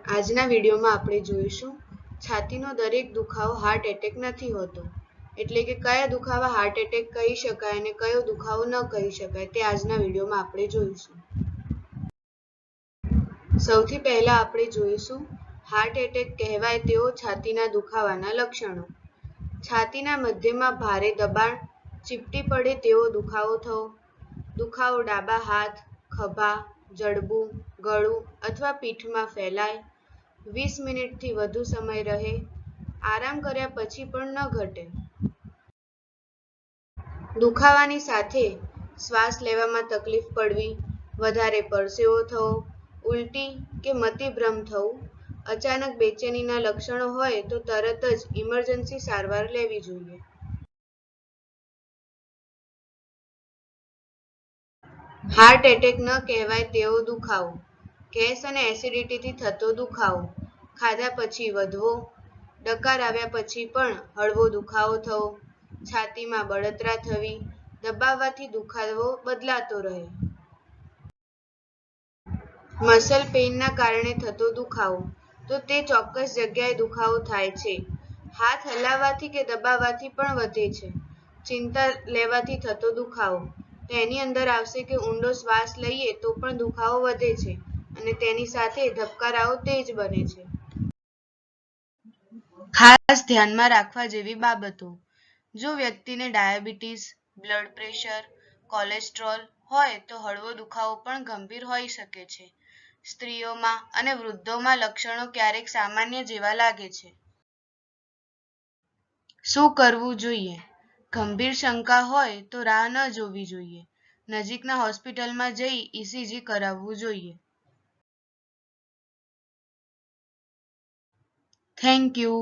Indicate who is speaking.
Speaker 1: આજના વિડીયોમાં આપણે જોઈશું છાતીનો દરેક દુખાવો હાર્ટ એટેક નથી હોતો, એટલે કે કયા દુખાવા હાર્ટ એટેક કહી શકાય અને કયો દુખાવો ન કહી શકાય તે આજના વિડીયોમાં આપણે જોઈશું। સૌથી પહેલા આપણે જોઈશું હાર્ટ એટેક કહેવાય તેવો છાતીના દુખાવાના લક્ષણો। છાતીના મધ્યમાં ભારે દબાણ, ચીપટી પડે તેવો દુખાવો થવો, દુખાવો ડાબા હાથ, ખભા, જડબું, ગળું અથવા પીઠમાં ફેલાય, 20 મિનિટથી વધુ સમય રહે, આરામ કર્યા પછી પણ ન ઘટે, દુખાવાની સાથે શ્વાસ લેવામાં તકલીફ પડવી, વધારે પરસેવો થવો, ઉલટી કે મતિભ્રમ થવું, અચાનક બેચેનીના લક્ષણો હોય તો તરત જ ઇમરજન્સી સારવાર લેવી જોઈએ। હાર્ટ એટેક ન કહેવાય તેવો દુખાવો, ગેસ અને એસિડિટીથી થતો દુખાવો, ખાધા પછી વધવો, ડકાર આવ્યા પછી પણ હળવો દુખાવો થવો, છાતીમાં બળતરા થવી, દબાવવાથી દુખાવો બદલાતો રહે, મસલ પેઇનના કારણે થતો દુખાવો, તો તે ચોક્કસ જગ્યાએ દુખાવો થાય છે, હાથ હલાવવાથી કે દબાવવાથી પણ વધે છે, ચિંતા લેવાથી થતો દુખાવો, તેની અંદર આવશે કે ઊંડો શ્વાસ લઈએ તો પણ દુખાવો વધે છે અને તેની સાથે ધબકારાઓ તેજ બને છે। ખાસ ધ્યાનમાં રાખવા જેવી બાબતો, જો વ્યક્તિને ડાયાબિટીસ, બ્લડ પ્રેશર, કોલેસ્ટ્રોલ હોય તો હળવો દુખાવો પણ ગંભીર હોઈ શકે છે। સ્ત્રીઓમાં અને વૃદ્ધોમાં લક્ષણો ક્યારેક સામાન્ય જેવા લાગે છે। શું કરવું જોઈએ? ગંભીર શંકા હોય તો રાહ ન જોવી જોઈએ, નજીકના હોસ્પિટલમાં જઈ ECG કરાવવું જોઈએ। Thank you.